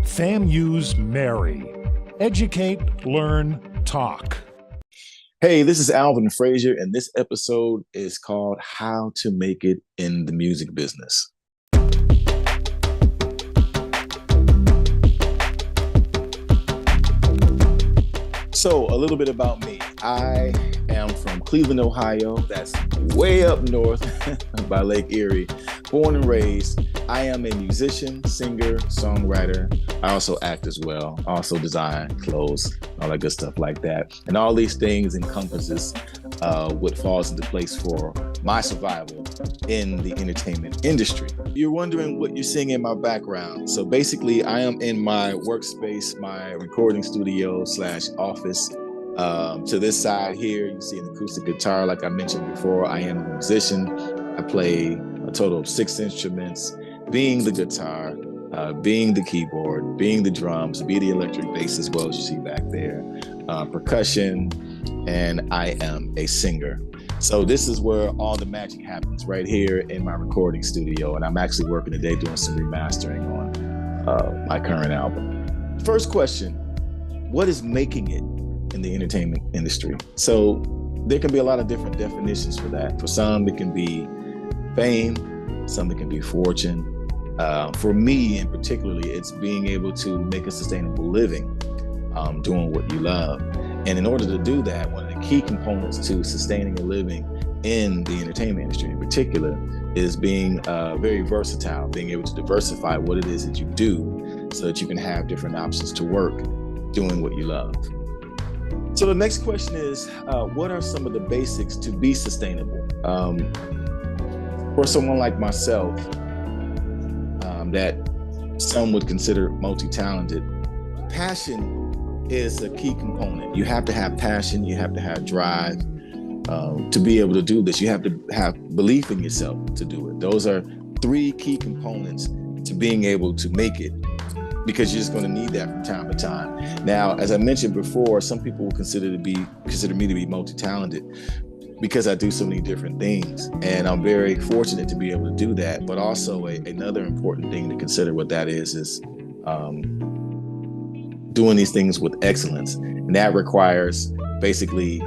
FAMU's Mary. Educate, learn, talk. Hey, this is Alvin Frazier, and this episode is called How to Make It in the Music Business. So, a little bit about me. I am from Cleveland, Ohio. That's way up north by Lake Erie. Born and raised. I am a musician, singer, songwriter. I also act as well. I also design clothes, all that good stuff like that. And all these things encompasses what falls into place for my survival in the entertainment industry. You're wondering what you're seeing in my background. So basically, I am in my workspace, my recording studio / office. To this side here, you see an acoustic guitar. Like I mentioned before, I am a musician. I play a total of 6 instruments, being the guitar, being the keyboard, being the drums, be the electric bass as well as you see back there, percussion, and I am a singer. So this is where all the magic happens, right here in my recording studio. And I'm actually working today doing some remastering on my current album. First question, what is making it in the entertainment industry? So there can be a lot of different definitions for that. For some, it can be fame, some it can be fortune. For me in particularly, it's being able to make a sustainable living doing what you love. And in order to do that, one of the key components to sustaining a living in the entertainment industry in particular is being very versatile, being able to diversify what it is that you do so that you can have different options to work doing what you love. So the next question is, what are some of the basics to be sustainable? For someone like myself, that some would consider multi-talented, passion is a key component. You have to have passion, you have to have drive to be able to do this. You have to have belief in yourself to do it. Those are 3 key components to being able to make it, because you're just going to need that from time to time. Now, as I mentioned before, some people will consider me to be multi-talented because I do so many different things. And I'm very fortunate to be able to do that. But also another important thing to consider what that is doing these things with excellence. And that requires basically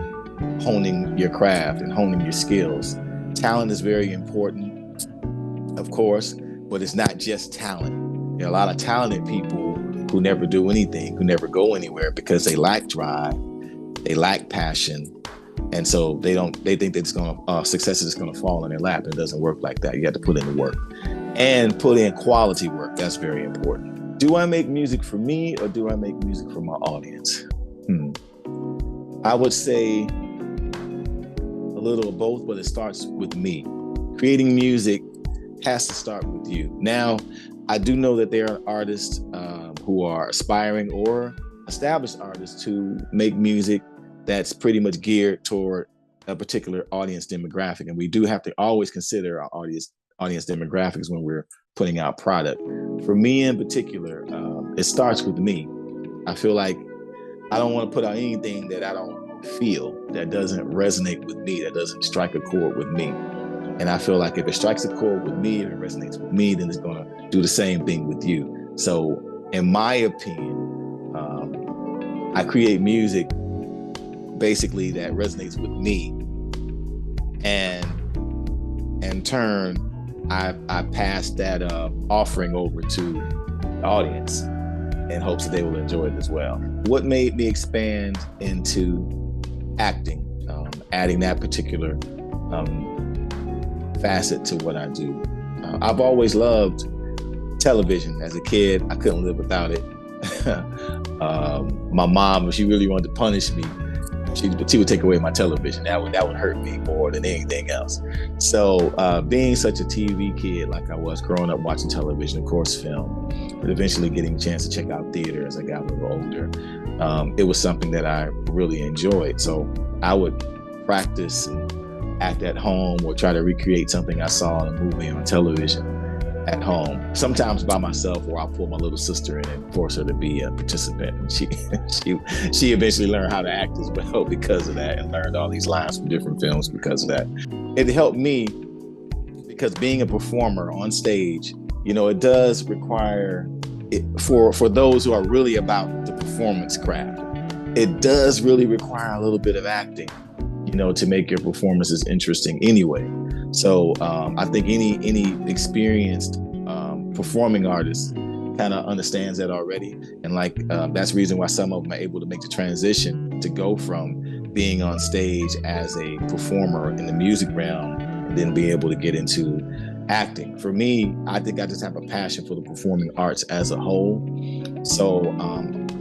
honing your craft and honing your skills. Talent is very important, of course, but it's not just talent. There are a lot of talented people who never do anything, who never go anywhere because they lack drive, they lack passion. And so they think that success is going to fall in their lap. And it doesn't work like that. You have to put in the work and put in quality work. That's very important. Do I make music for me or do I make music for my audience? I would say a little of both, but it starts with me. Creating music has to start with you. Now, I do know that there are artists who are aspiring or established artists who make music that's pretty much geared toward a particular audience demographic. And we do have to always consider our audience demographics when we're putting out product. For me in particular, it starts with me. I feel like I don't want to put out anything that I don't feel, that doesn't resonate with me, that doesn't strike a chord with me. And I feel like if it strikes a chord with me, if it resonates with me, then it's going to do the same thing with you. So in my opinion, I create music basically that resonates with me. And in turn, I pass that offering over to the audience in hopes that they will enjoy it as well. What made me expand into acting, adding that particular facet to what I do? I've always loved television. As a kid, I couldn't live without it. My mom, if she really wanted to punish me, she would take away my television. That would hurt me more than anything else. So being such a TV kid like I was, growing up watching television, of course film, but eventually getting a chance to check out theater as I got a little older, it was something that I really enjoyed. So I would practice and act at home or try to recreate something I saw in a movie on television at home, sometimes by myself, or I'll pull my little sister in and force her to be a participant. And she eventually learned how to act as well because of that, and learned all these lines from different films because of that. It helped me because being a performer on stage, it does require for those who are really about the performance craft, it does really require a little bit of acting, to make your performances interesting anyway. So I think any experienced performing artist kind of understands that already. And that's the reason why some of them are able to make the transition to go from being on stage as a performer in the music realm and then be able to get into acting. For me, I think I just have a passion for the performing arts as a whole. So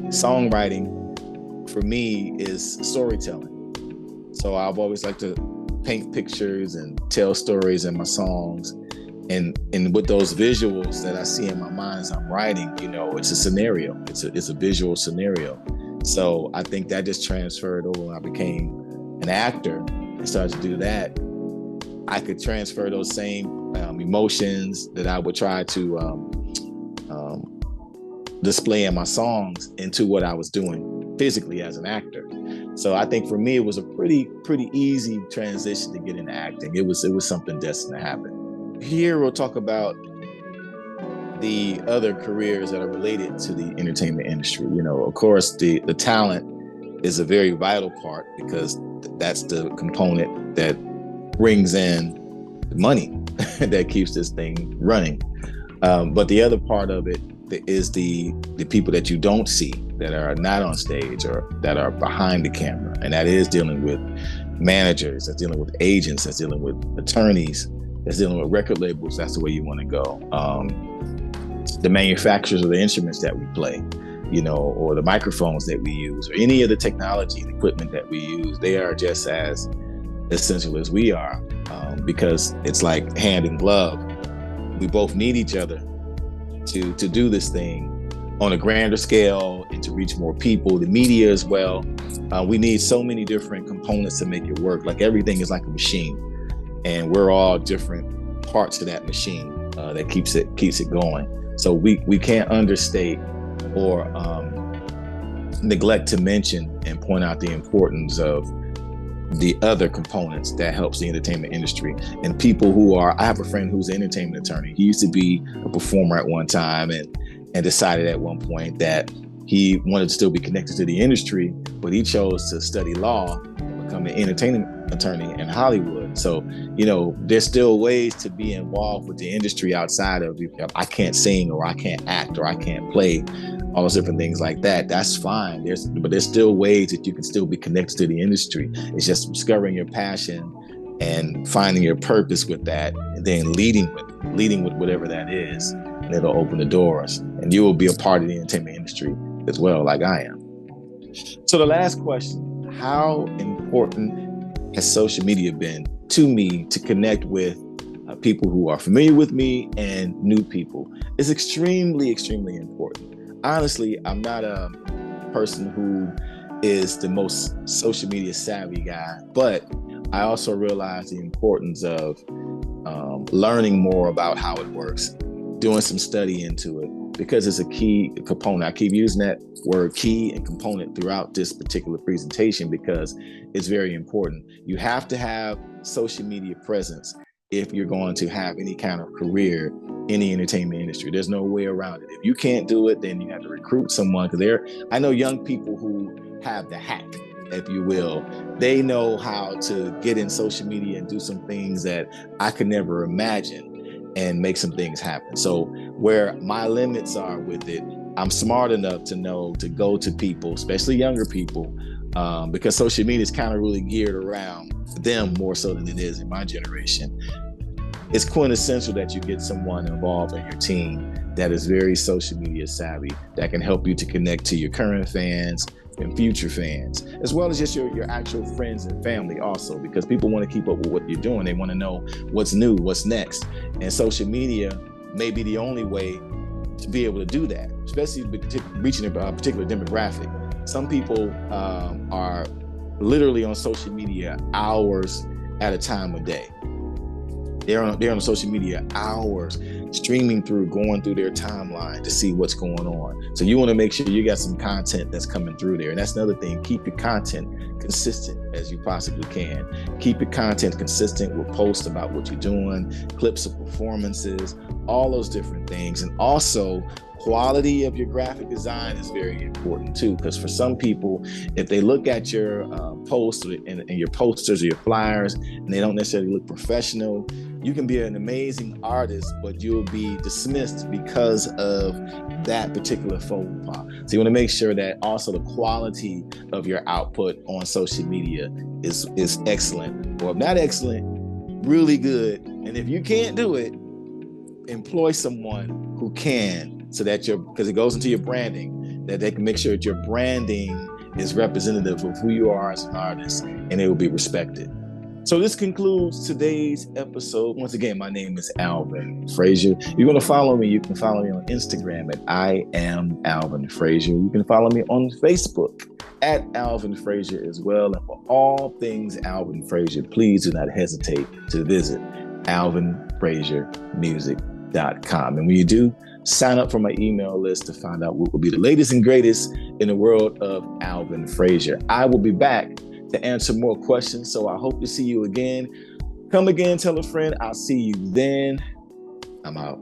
songwriting for me is storytelling. So I've always liked to paint pictures and tell stories in my songs. And with those visuals that I see in my mind as I'm writing, it's a scenario. It's a visual scenario. So I think that just transferred over when I became an actor and started to do that. I could transfer those same emotions that I would try to display in my songs into what I was doing physically as an actor. So I think for me, it was a pretty easy transition to get into acting. It was something destined to happen. Here we'll talk about the other careers that are related to the entertainment industry. Of course, the talent is a very vital part because that's the component that brings in the money that keeps this thing running. But the other part of it is the people that you don't see, that are not on stage or that are behind the camera. And that is dealing with managers, that's dealing with agents, that's dealing with attorneys, that's dealing with record labels. That's the way you want to go. The manufacturers of the instruments that we play, or the microphones that we use, or any of the technology and equipment that we use, they are just as essential as we are, because it's like hand in glove. We both need each other to do this thing on a grander scale and to reach more people, the media as well. We need so many different components to make it work. Like everything is like a machine, and we're all different parts of that machine that keeps it going. So we can't understate or neglect to mention and point out the importance of the other components that helps the entertainment industry. And people who I have a friend who's an entertainment attorney. He used to be a performer at one time and decided at one point that he wanted to still be connected to the industry, but he chose to study law and become an entertainment attorney in Hollywood. So, there's still ways to be involved with the industry outside of, I can't sing or I can't act or I can't play, all those different things like that. That's fine. But there's still ways that you can still be connected to the industry. It's just discovering your passion and finding your purpose with that, and then leading with whatever that is, and it'll open the doors, and you will be a part of the entertainment industry as well, like I am. So the last question: how important has social media been to me to connect with people who are familiar with me and new people? It's extremely, extremely important. Honestly, I'm not a person who is the most social media savvy guy, but I also realize the importance of learning more about how it works, doing some study into it, because it's a key component. I keep using that word key and component throughout this particular presentation because it's very important. You have to have social media presence if you're going to have any kind of career in the entertainment industry. There's no way around it. If you can't do it, then you have to recruit someone. I know young people who have the hack, if you will. They know how to get in social media and do some things that I could never imagine and make some things happen. So where my limits are with it, I'm smart enough to know to go to people, especially younger people, because social media is kind of really geared around them more so than it is in my generation. It's quintessential that you get someone involved in your team that is very social media savvy, that can help you to connect to your current fans and future fans, as well as just your actual friends and family also, because people want to keep up with what you're doing. They want to know what's new, what's next. And social media may be the only way to be able to do that, especially reaching a particular demographic. Some people are literally on social media hours at a time a day. They're on social media hours. streaming through, going through their timeline to see what's going on. So you want to make sure you got some content that's coming through there. And that's another thing. Keep your content consistent as you possibly can. Keep your content consistent with posts about what you're doing, clips of performances, all those different things. And also, quality of your graphic design is very important too, because for some people, if they look at your posts and your posters or your flyers and they don't necessarily look professional, you can be an amazing artist, but you'll be dismissed because of that particular faux pas. So you want to make sure that also the quality of your output on social media is excellent, or if not excellent, really good. And if you can't do it, employ someone who can, so that because it goes into your branding, that they can make sure that your branding is representative of who you are as an artist, and it will be respected. So this concludes today's episode. Once again, my name is Alvin Frazier. If you want to follow me, you can follow me on Instagram at I am Alvin Frazier. You can follow me on Facebook at Alvin Frazier as well. And for all things Alvin Frazier, please do not hesitate to visit alvinfraziermusic.com. And when you do, sign up for my email list to find out what will be the latest and greatest in the world of Alvin Frazier. I will be back to answer more questions, so I hope to see you again. Come again, tell a friend. I'll see you then. I'm out.